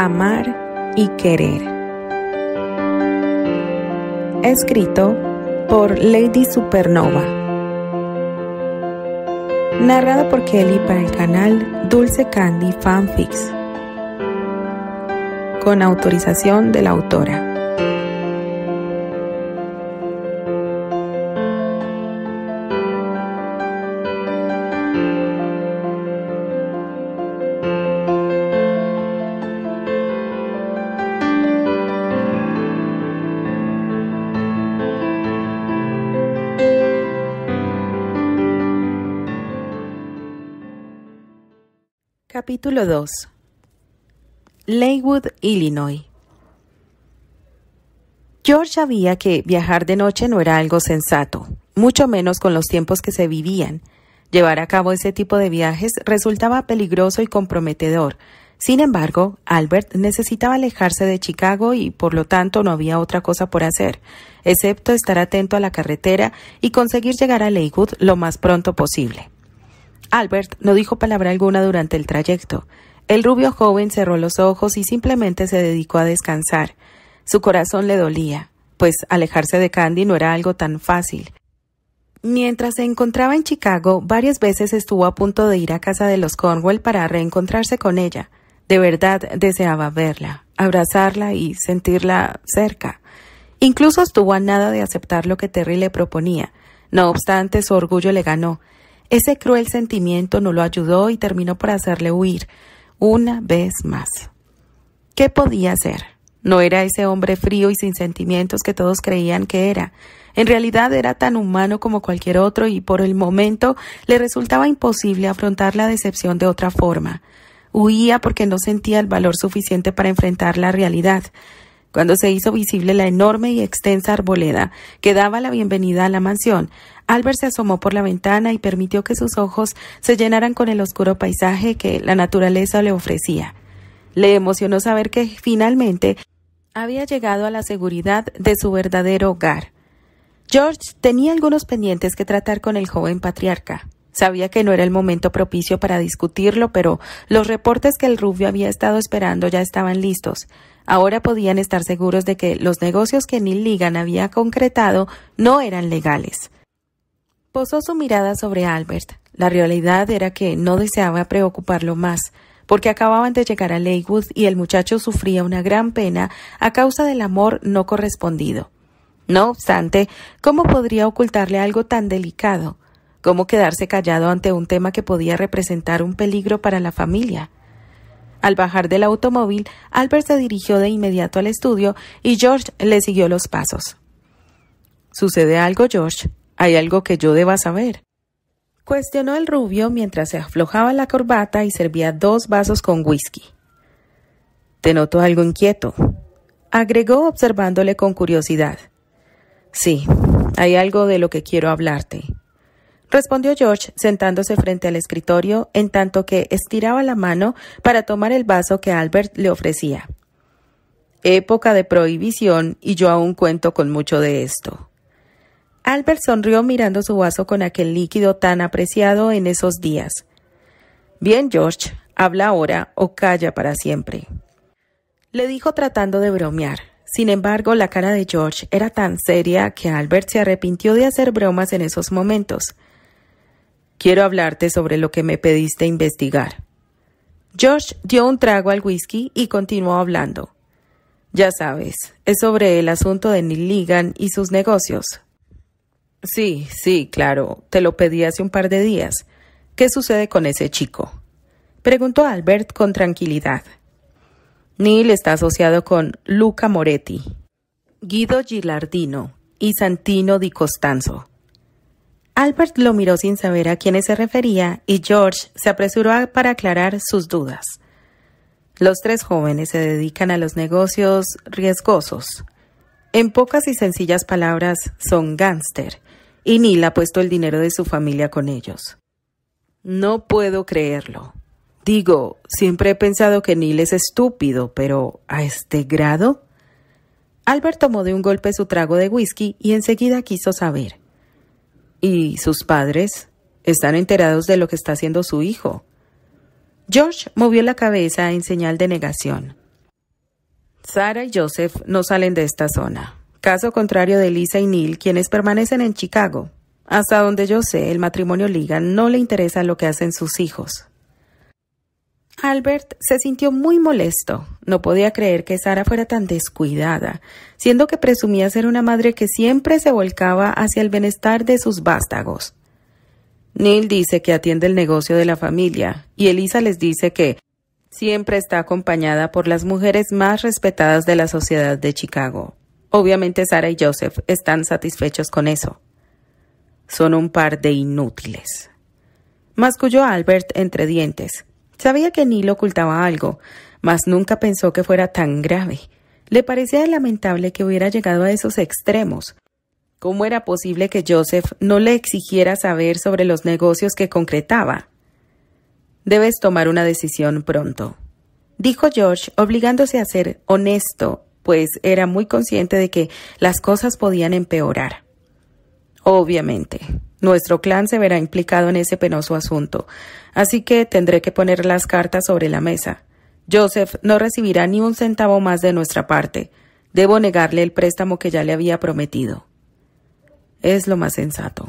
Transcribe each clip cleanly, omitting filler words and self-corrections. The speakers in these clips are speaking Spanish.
Amar y querer. Escrito por Lady Supernova. Narrado por Kelly para el canal Dulce Candy Fanfics. Con autorización de la autora. Capítulo 2. Leywood, Illinois. George sabía que viajar de noche no era algo sensato, mucho menos con los tiempos que se vivían. Llevar a cabo ese tipo de viajes resultaba peligroso y comprometedor. Sin embargo, Albert necesitaba alejarse de Chicago y por lo tanto no había otra cosa por hacer, excepto estar atento a la carretera y conseguir llegar a Leywood lo más pronto posible. Albert no dijo palabra alguna durante el trayecto. El rubio joven cerró los ojos y simplemente se dedicó a descansar. Su corazón le dolía, pues alejarse de Candy no era algo tan fácil. Mientras se encontraba en Chicago, varias veces estuvo a punto de ir a casa de los Cornwell para reencontrarse con ella. De verdad deseaba verla, abrazarla y sentirla cerca. Incluso estuvo a nada de aceptar lo que Terry le proponía. No obstante, su orgullo le ganó. Ese cruel sentimiento no lo ayudó y terminó por hacerle huir, una vez más. ¿Qué podía hacer? No era ese hombre frío y sin sentimientos que todos creían que era. En realidad era tan humano como cualquier otro y por el momento le resultaba imposible afrontar la decepción de otra forma. Huía porque no sentía el valor suficiente para enfrentar la realidad. Cuando se hizo visible la enorme y extensa arboleda que daba la bienvenida a la mansión, Albert se asomó por la ventana y permitió que sus ojos se llenaran con el oscuro paisaje que la naturaleza le ofrecía. Le emocionó saber que finalmente había llegado a la seguridad de su verdadero hogar. George tenía algunos pendientes que tratar con el joven patriarca. Sabía que no era el momento propicio para discutirlo, pero los reportes que el rubio había estado esperando ya estaban listos. Ahora podían estar seguros de que los negocios que Neil Ligan había concretado no eran legales. Posó su mirada sobre Albert. La realidad era que no deseaba preocuparlo más, porque acababan de llegar a Leywood y el muchacho sufría una gran pena a causa del amor no correspondido. No obstante, ¿cómo podría ocultarle algo tan delicado? ¿Cómo quedarse callado ante un tema que podía representar un peligro para la familia? Al bajar del automóvil, Albert se dirigió de inmediato al estudio y George le siguió los pasos. ¿Sucede algo, George? ¿Hay algo que yo deba saber?, cuestionó el rubio mientras se aflojaba la corbata y servía 2 vasos con whisky. «Te noto algo inquieto», agregó observándole con curiosidad. «Sí, hay algo de lo que quiero hablarte», respondió George sentándose frente al escritorio en tanto que estiraba la mano para tomar el vaso que Albert le ofrecía. «Época de prohibición y yo aún cuento con mucho de esto». Albert sonrió mirando su vaso con aquel líquido tan apreciado en esos días. «Bien, George, habla ahora o calla para siempre», le dijo tratando de bromear. Sin embargo, la cara de George era tan seria que Albert se arrepintió de hacer bromas en esos momentos. «Quiero hablarte sobre lo que me pediste investigar». George dio un trago al whisky y continuó hablando. «Ya sabes, es sobre el asunto de Neil Ligan y sus negocios». Sí, claro, te lo pedí hace un par de días. ¿Qué sucede con ese chico?», preguntó Albert con tranquilidad. «Neil está asociado con Luca Moretti, Guido Gilardino y Santino Di Costanzo». Albert lo miró sin saber a quiénes se refería y George se apresuró para aclarar sus dudas. «Los 3 jóvenes se dedican a los negocios riesgosos. En pocas y sencillas palabras, son gángster, y Neil ha puesto el dinero de su familia con ellos». «No puedo creerlo. Digo, siempre he pensado que Neil es estúpido, pero ¿a este grado?». Albert tomó de un golpe su trago de whisky y enseguida quiso saber. «¿Y sus padres? ¿Están enterados de lo que está haciendo su hijo?». George movió la cabeza en señal de negación. Sarah y Joseph no salen de esta zona. Caso contrario de Lisa y Neil, quienes permanecen en Chicago. Hasta donde yo sé, el matrimonio Ligan no le interesa lo que hacen sus hijos. Albert se sintió muy molesto. No podía creer que Sarah fuera tan descuidada, siendo que presumía ser una madre que siempre se volcaba hacia el bienestar de sus vástagos. Neil dice que atiende el negocio de la familia, y Elisa les dice que siempre está acompañada por las mujeres más respetadas de la sociedad de Chicago. Obviamente Sarah y Joseph están satisfechos con eso. Son un par de inútiles. Masculló Albert entre dientes. Sabía que Neil ocultaba algo, mas nunca pensó que fuera tan grave. Le parecía lamentable que hubiera llegado a esos extremos. ¿Cómo era posible que Joseph no le exigiera saber sobre los negocios que concretaba? Debes tomar una decisión pronto, dijo George, obligándose a ser honesto, pues era muy consciente de que las cosas podían empeorar. Obviamente, nuestro clan se verá implicado en ese penoso asunto, así que tendré que poner las cartas sobre la mesa. Joseph no recibirá ni un centavo más de nuestra parte. Debo negarle el préstamo que ya le había prometido. Es lo más sensato,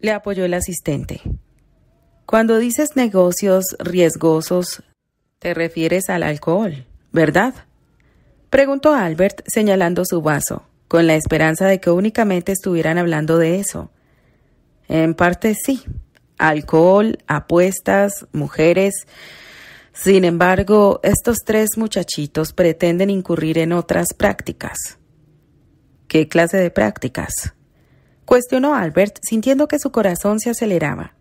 le apoyó el asistente. Cuando dices negocios riesgosos, te refieres al alcohol, ¿verdad? Preguntó Albert señalando su vaso, con la esperanza de que únicamente estuvieran hablando de eso. En parte sí. Alcohol, apuestas, mujeres. Sin embargo, estos tres muchachitos pretenden incurrir en otras prácticas. ¿Qué clase de prácticas?, cuestionó Albert, sintiendo que su corazón se aceleraba.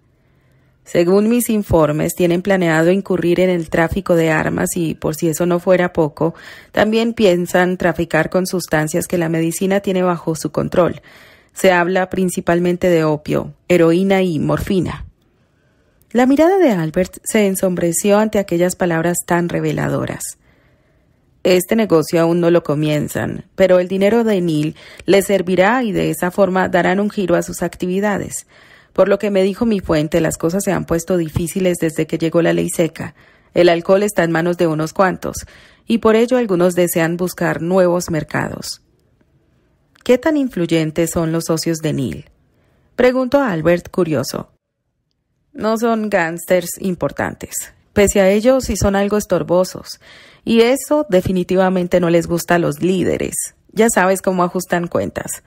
Según mis informes, tienen planeado incurrir en el tráfico de armas y, por si eso no fuera poco, también piensan traficar con sustancias que la medicina tiene bajo su control. Se habla principalmente de opio, heroína y morfina. La mirada de Albert se ensombreció ante aquellas palabras tan reveladoras. Este negocio aún no lo comienzan, pero el dinero de Neil les servirá y de esa forma darán un giro a sus actividades. Por lo que me dijo mi fuente, las cosas se han puesto difíciles desde que llegó la ley seca. El alcohol está en manos de unos cuantos, y por ello algunos desean buscar nuevos mercados. ¿Qué tan influyentes son los socios de Neil?, preguntó Albert, curioso. No son gángsters importantes. Pese a ello, sí son algo estorbosos, y eso definitivamente no les gusta a los líderes. Ya sabes cómo ajustan cuentas.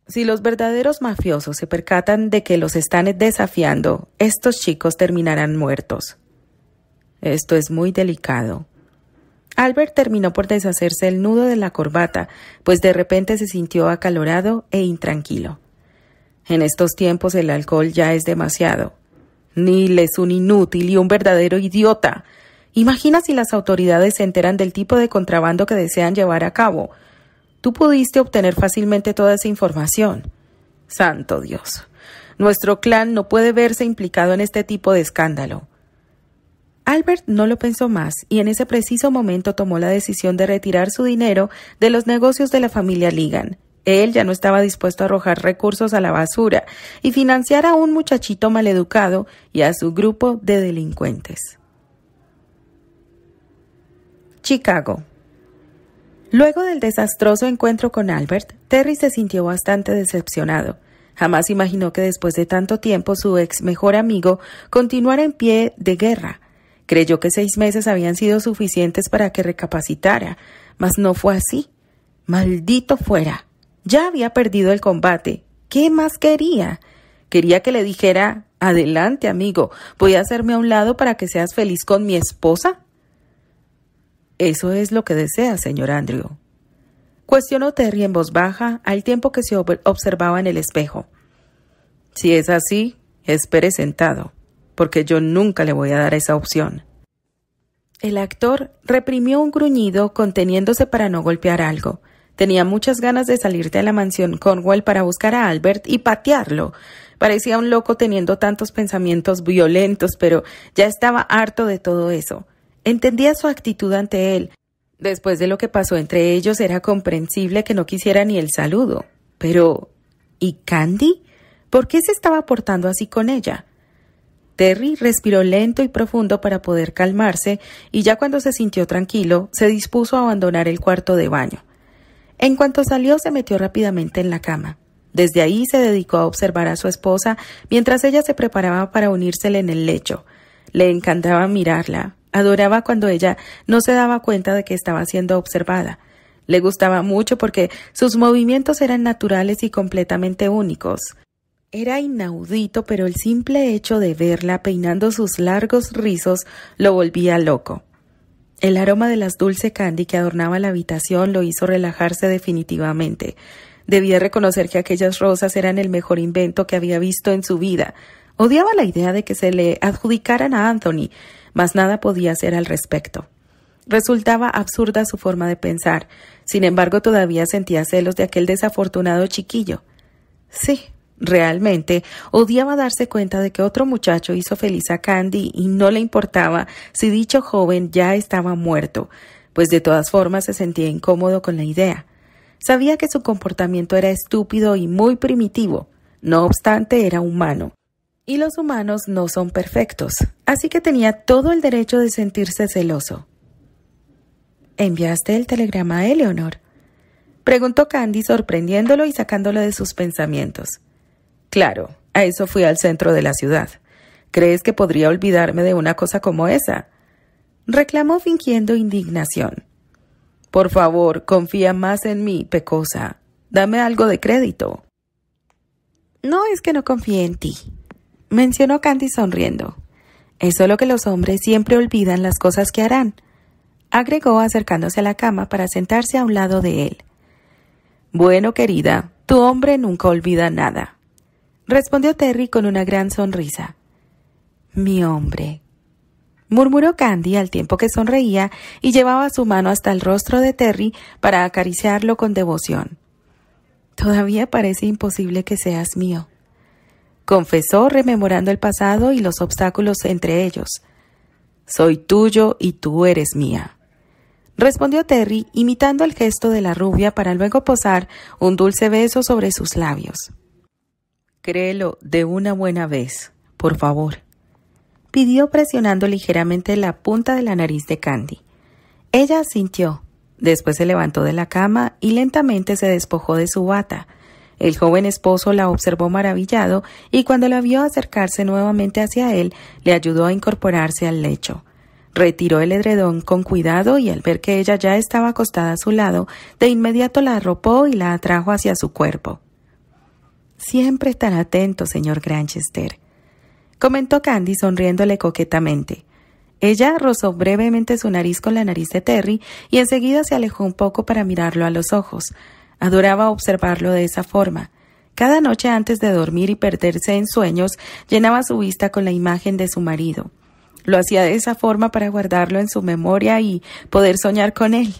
Si los verdaderos mafiosos se percatan de que los están desafiando, estos chicos terminarán muertos. Esto es muy delicado. Albert terminó por deshacerse el nudo de la corbata, pues de repente se sintió acalorado e intranquilo. En estos tiempos el alcohol ya es demasiado. Neil es un inútil y un verdadero idiota. Imagina si las autoridades se enteran del tipo de contrabando que desean llevar a cabo. Tú pudiste obtener fácilmente toda esa información. Santo Dios. Nuestro clan no puede verse implicado en este tipo de escándalo. Albert no lo pensó más y en ese preciso momento tomó la decisión de retirar su dinero de los negocios de la familia Ligan. Él ya no estaba dispuesto a arrojar recursos a la basura y financiar a un muchachito maleducado y a su grupo de delincuentes. Chicago. Luego del desastroso encuentro con Albert, Terry se sintió bastante decepcionado. Jamás imaginó que después de tanto tiempo su ex mejor amigo continuara en pie de guerra. Creyó que 6 meses habían sido suficientes para que recapacitara, mas no fue así. Maldito fuera. Ya había perdido el combate. ¿Qué más quería? Quería que le dijera, adelante, amigo, voy a hacerme a un lado para que seas feliz con mi esposa. Eso es lo que desea, señor Andrew. Cuestionó Terry en voz baja al tiempo que se observaba en el espejo. Si es así, espere sentado, porque yo nunca le voy a dar esa opción. El actor reprimió un gruñido conteniéndose para no golpear algo. Tenía muchas ganas de salir de la mansión Cornwall para buscar a Albert y patearlo. Parecía un loco teniendo tantos pensamientos violentos, pero ya estaba harto de todo eso. Entendía su actitud ante él. Después de lo que pasó entre ellos, era comprensible que no quisiera ni el saludo. Pero, ¿y Candy? ¿Por qué se estaba portando así con ella? Terry respiró lento y profundo para poder calmarse y ya cuando se sintió tranquilo, se dispuso a abandonar el cuarto de baño. En cuanto salió, se metió rápidamente en la cama. Desde ahí se dedicó a observar a su esposa mientras ella se preparaba para unírsele en el lecho. Le encantaba mirarla, adoraba cuando ella no se daba cuenta de que estaba siendo observada. Le gustaba mucho porque sus movimientos eran naturales y completamente únicos. Era inaudito, pero el simple hecho de verla peinando sus largos rizos lo volvía loco. El aroma de las dulce candy que adornaba la habitación lo hizo relajarse definitivamente. Debía reconocer que aquellas rosas eran el mejor invento que había visto en su vida. Odiaba la idea de que se le adjudicaran a Anthony, mas nada podía hacer al respecto. Resultaba absurda su forma de pensar. Sin embargo, todavía sentía celos de aquel desafortunado chiquillo. Sí, realmente odiaba darse cuenta de que otro muchacho hizo feliz a Candy y no le importaba si dicho joven ya estaba muerto, pues de todas formas se sentía incómodo con la idea. Sabía que su comportamiento era estúpido y muy primitivo. No obstante, era humano. Y los humanos no son perfectos, así que tenía todo el derecho de sentirse celoso. ¿Enviaste el telegrama a Eleanor?, preguntó Candy, sorprendiéndolo y sacándolo de sus pensamientos. Claro, a eso fui al centro de la ciudad. ¿Crees que podría olvidarme de una cosa como esa?, reclamó fingiendo indignación. Por favor, confía más en mí, pecosa. Dame algo de crédito. No es que no confíe en ti, mencionó Candy sonriendo. Es solo que los hombres siempre olvidan las cosas que harán, agregó acercándose a la cama para sentarse a un lado de él. Bueno, querida, tu hombre nunca olvida nada, respondió Terry con una gran sonrisa. Mi hombre, murmuró Candy al tiempo que sonreía y llevaba su mano hasta el rostro de Terry para acariciarlo con devoción. Todavía parece imposible que seas mío, confesó rememorando el pasado y los obstáculos entre ellos. Soy tuyo y tú eres mía, respondió Terry, imitando el gesto de la rubia para luego posar un dulce beso sobre sus labios. Créelo de una buena vez, por favor, pidió presionando ligeramente la punta de la nariz de Candy. Ella asintió. Después se levantó de la cama y lentamente se despojó de su bata. El joven esposo la observó maravillado y cuando la vio acercarse nuevamente hacia él, le ayudó a incorporarse al lecho. Retiró el edredón con cuidado y al ver que ella ya estaba acostada a su lado, de inmediato la arropó y la atrajo hacia su cuerpo. Siempre tan atento, señor Granchester, comentó Candy sonriéndole coquetamente. Ella rozó brevemente su nariz con la nariz de Terry y enseguida se alejó un poco para mirarlo a los ojos. Adoraba observarlo de esa forma. Cada noche antes de dormir y perderse en sueños, llenaba su vista con la imagen de su marido. Lo hacía de esa forma para guardarlo en su memoria y poder soñar con él.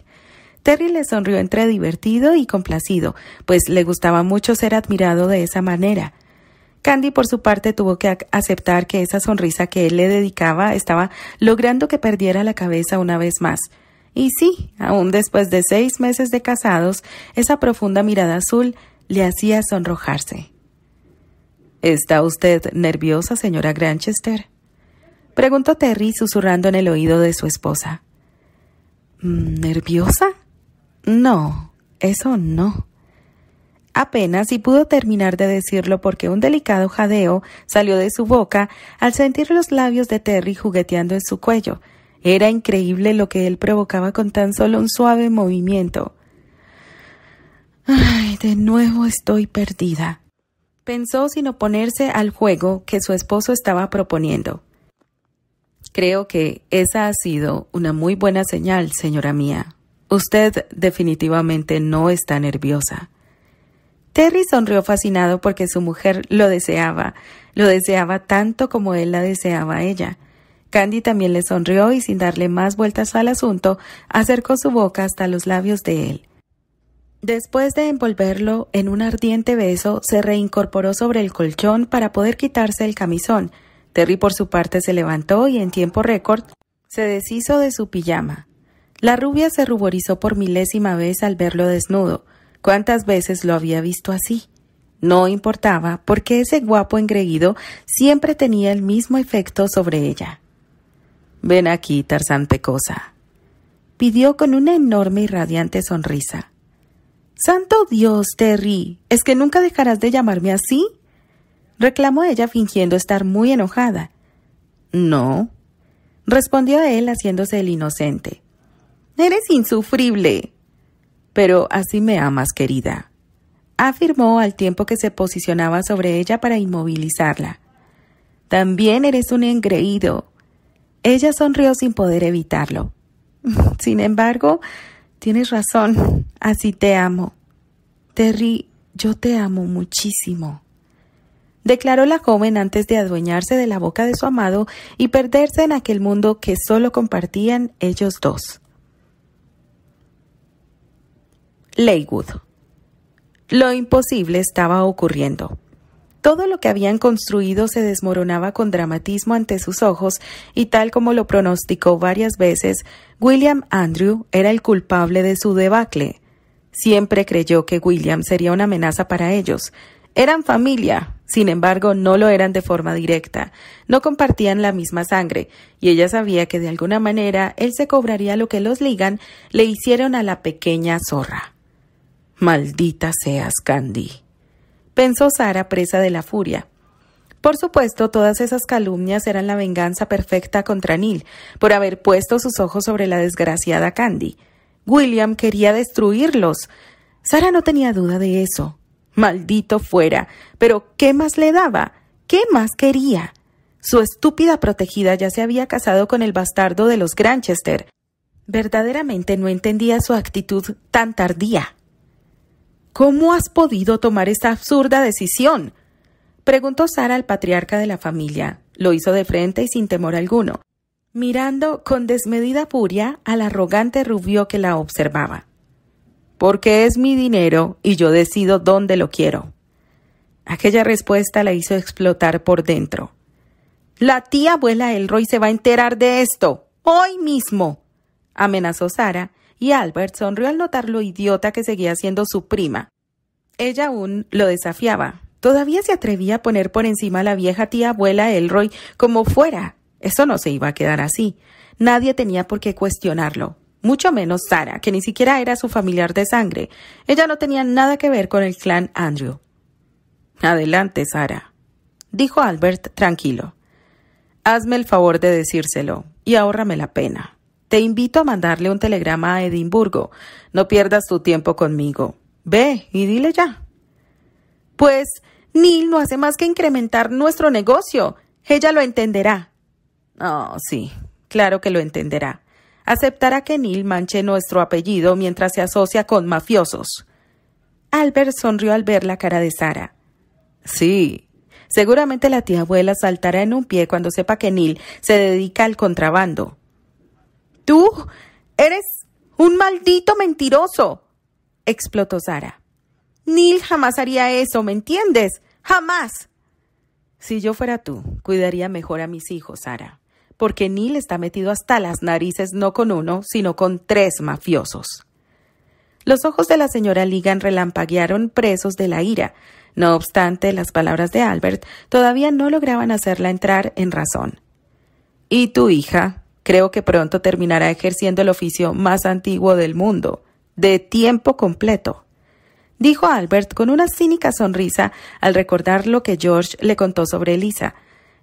Terry le sonrió entre divertido y complacido, pues le gustaba mucho ser admirado de esa manera. Candy, por su parte, tuvo que aceptar que esa sonrisa que él le dedicaba estaba logrando que perdiera la cabeza una vez más. Y sí, aún después de 6 meses de casados, esa profunda mirada azul le hacía sonrojarse. ¿Está usted nerviosa, señora Granchester?, preguntó Terry, susurrando en el oído de su esposa. ¿Nerviosa? No, eso no. Apenas si pudo terminar de decirlo porque un delicado jadeo salió de su boca al sentir los labios de Terry jugueteando en su cuello. Era increíble lo que él provocaba con tan solo un suave movimiento. «Ay, de nuevo estoy perdida», pensó sin oponerse al juego que su esposo estaba proponiendo. Creo que esa ha sido una muy buena señal, señora mía. Usted definitivamente no está nerviosa. Terry sonrió fascinado porque su mujer lo deseaba tanto como él la deseaba a ella. Candy también le sonrió y sin darle más vueltas al asunto, acercó su boca hasta los labios de él. Después de envolverlo en un ardiente beso, se reincorporó sobre el colchón para poder quitarse el camisón. Terry por su parte se levantó y en tiempo récord se deshizo de su pijama. La rubia se ruborizó por milésima vez al verlo desnudo. ¿Cuántas veces lo había visto así? No importaba, porque ese guapo engreído siempre tenía el mismo efecto sobre ella. «Ven aquí, Tarzán Pecosa», pidió con una enorme y radiante sonrisa. «¡Santo Dios, Terry! ¿Es que nunca dejarás de llamarme así?», reclamó ella fingiendo estar muy enojada. «No», respondió él haciéndose el inocente. «Eres insufrible». «Pero así me amas, querida», afirmó al tiempo que se posicionaba sobre ella para inmovilizarla. «También eres un engreído». Ella sonrió sin poder evitarlo. «Sin embargo, tienes razón, así te amo. Terry, yo te amo muchísimo», declaró la joven antes de adueñarse de la boca de su amado y perderse en aquel mundo que solo compartían ellos dos. Leywood. Lo imposible estaba ocurriendo. Todo lo que habían construido se desmoronaba con dramatismo ante sus ojos y tal como lo pronosticó varias veces, William Andrew era el culpable de su debacle. Siempre creyó que William sería una amenaza para ellos. Eran familia, sin embargo no lo eran de forma directa, no compartían la misma sangre, y ella sabía que de alguna manera él se cobraría lo que los Ligan le hicieron a la pequeña zorra. «Maldita seas, Candy», pensó Sarah, presa de la furia. Por supuesto, todas esas calumnias eran la venganza perfecta contra Neil, por haber puesto sus ojos sobre la desgraciada Candy. William quería destruirlos. Sarah no tenía duda de eso. Maldito fuera, pero ¿qué más le daba? ¿Qué más quería? Su estúpida protegida ya se había casado con el bastardo de los Granchester. Verdaderamente no entendía su actitud tan tardía. «¿Cómo has podido tomar esta absurda decisión?», preguntó Sarah al patriarca de la familia. Lo hizo de frente y sin temor alguno, mirando con desmedida furia al arrogante rubio que la observaba. «Porque es mi dinero y yo decido dónde lo quiero». Aquella respuesta la hizo explotar por dentro. «La tía abuela Elroy se va a enterar de esto, hoy mismo», amenazó Sarah, y Albert sonrió al notar lo idiota que seguía siendo su prima. Ella aún lo desafiaba. Todavía se atrevía a poner por encima a la vieja tía abuela Elroy como fuera. Eso no se iba a quedar así. Nadie tenía por qué cuestionarlo. Mucho menos Sarah, que ni siquiera era su familiar de sangre. Ella no tenía nada que ver con el clan Andrew. «Adelante, Sarah», dijo Albert tranquilo. «Hazme el favor de decírselo y ahórrame la pena. Te invito a mandarle un telegrama a Edimburgo. No pierdas tu tiempo conmigo. Ve y dile ya». «Pues Neil no hace más que incrementar nuestro negocio. Ella lo entenderá». «Oh, sí, claro que lo entenderá. Aceptará que Neil manche nuestro apellido mientras se asocia con mafiosos». Albert sonrió al ver la cara de Sarah. «Sí, seguramente la tía abuela saltará en un pie cuando sepa que Neil se dedica al contrabando». «¡Tú eres un maldito mentiroso!», explotó Sarah. «Neil jamás haría eso, ¿me entiendes? ¡Jamás!». «Si yo fuera tú, cuidaría mejor a mis hijos, Sarah, porque Neil está metido hasta las narices no con uno, sino con 3 mafiosos». Los ojos de la señora Ligan relampaguearon presos de la ira. No obstante, las palabras de Albert todavía no lograban hacerla entrar en razón. «¿Y tu hija? Creo que pronto terminará ejerciendo el oficio más antiguo del mundo, de tiempo completo», dijo Albert con una cínica sonrisa al recordar lo que George le contó sobre Elisa.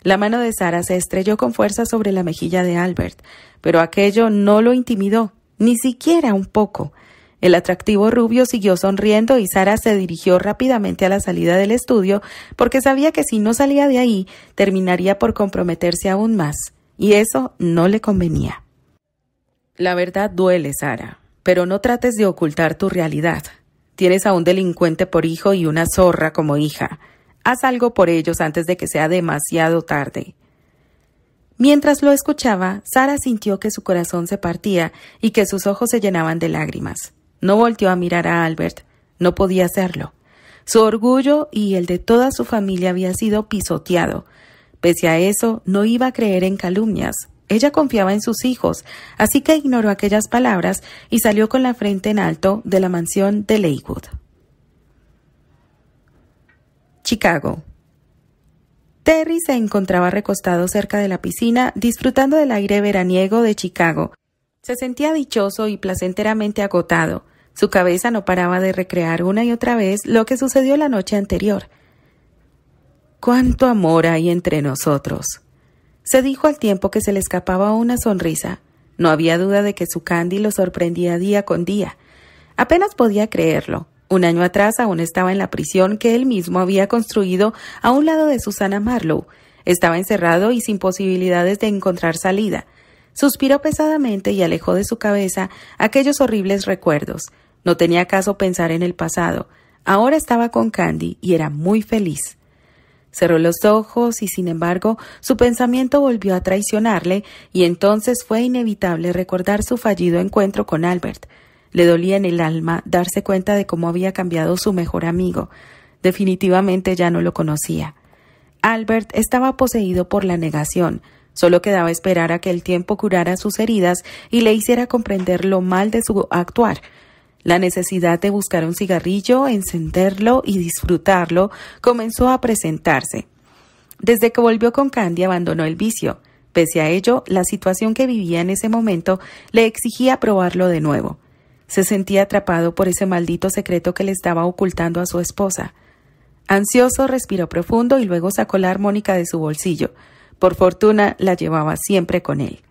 La mano de Sarah se estrelló con fuerza sobre la mejilla de Albert, pero aquello no lo intimidó, ni siquiera un poco. El atractivo rubio siguió sonriendo y Sarah se dirigió rápidamente a la salida del estudio porque sabía que si no salía de ahí terminaría por comprometerse aún más, y eso no le convenía. «La verdad duele, Sarah, pero no trates de ocultar tu realidad. Tienes a un delincuente por hijo y una zorra como hija. Haz algo por ellos antes de que sea demasiado tarde». Mientras lo escuchaba, Sarah sintió que su corazón se partía y que sus ojos se llenaban de lágrimas. No volteó a mirar a Albert. No podía hacerlo. Su orgullo y el de toda su familia había sido pisoteado. Pese a eso, no iba a creer en calumnias. Ella confiaba en sus hijos, así que ignoró aquellas palabras y salió con la frente en alto de la mansión de Leywood. Chicago. Terry se encontraba recostado cerca de la piscina, disfrutando del aire veraniego de Chicago. Se sentía dichoso y placenteramente agotado. Su cabeza no paraba de recrear una y otra vez lo que sucedió la noche anterior. «¿Cuánto amor hay entre nosotros?», se dijo al tiempo que se le escapaba una sonrisa. No había duda de que su Candy lo sorprendía día con día. Apenas podía creerlo. Un año atrás aún estaba en la prisión que él mismo había construido a un lado de Susana Marlowe. Estaba encerrado y sin posibilidades de encontrar salida. Suspiró pesadamente y alejó de su cabeza aquellos horribles recuerdos. No tenía caso pensar en el pasado. Ahora estaba con Candy y era muy feliz. Cerró los ojos y, sin embargo, su pensamiento volvió a traicionarle y entonces fue inevitable recordar su fallido encuentro con Albert. Le dolía en el alma darse cuenta de cómo había cambiado su mejor amigo. Definitivamente ya no lo conocía. Albert estaba poseído por la negación. Solo quedaba esperar a que el tiempo curara sus heridas y le hiciera comprender lo mal de su actuar. La necesidad de buscar un cigarrillo, encenderlo y disfrutarlo comenzó a presentarse. Desde que volvió con Candy abandonó el vicio. Pese a ello, la situación que vivía en ese momento le exigía probarlo de nuevo. Se sentía atrapado por ese maldito secreto que le estaba ocultando a su esposa. Ansioso, respiró profundo y luego sacó la armónica de su bolsillo. Por fortuna, la llevaba siempre con él.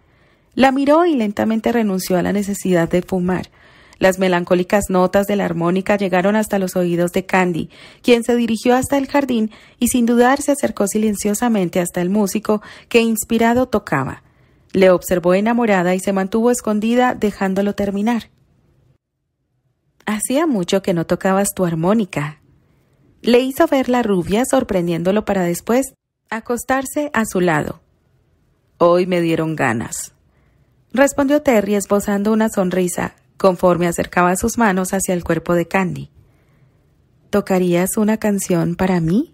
La miró y lentamente renunció a la necesidad de fumar. Las melancólicas notas de la armónica llegaron hasta los oídos de Candy, quien se dirigió hasta el jardín y sin dudar se acercó silenciosamente hasta el músico que inspirado tocaba. Le observó enamorada y se mantuvo escondida dejándolo terminar. «Hacía mucho que no tocabas tu armónica», le hizo ver la rubia, sorprendiéndolo para después acostarse a su lado. «Hoy me dieron ganas», respondió Terry esbozando una sonrisa conforme acercaba sus manos hacia el cuerpo de Candy. «¿Tocarías una canción para mí?»,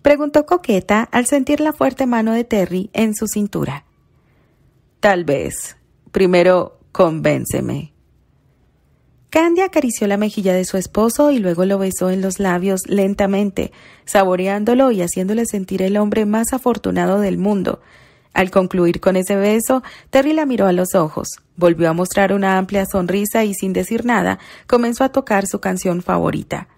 preguntó coqueta al sentir la fuerte mano de Terry en su cintura. «Tal vez. Primero, convénceme». Candy acarició la mejilla de su esposo y luego lo besó en los labios lentamente, saboreándolo y haciéndole sentir el hombre más afortunado del mundo. Al concluir con ese beso, Terry la miró a los ojos, volvió a mostrar una amplia sonrisa y sin decir nada, comenzó a tocar su canción favorita.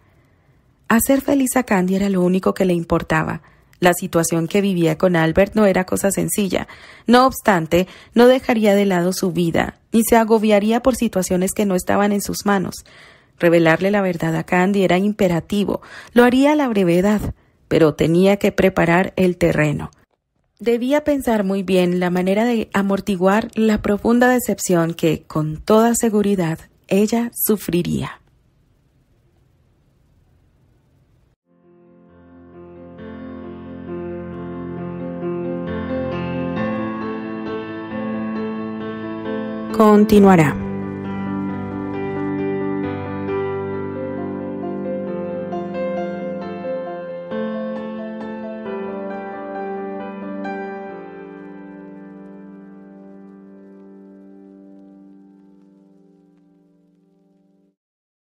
Hacer feliz a Candy era lo único que le importaba. La situación que vivía con Albert no era cosa sencilla. No obstante, no dejaría de lado su vida, ni se agobiaría por situaciones que no estaban en sus manos. Revelarle la verdad a Candy era imperativo, lo haría a la brevedad, pero tenía que preparar el terreno. Debía pensar muy bien la manera de amortiguar la profunda decepción que, con toda seguridad, ella sufriría. Continuará.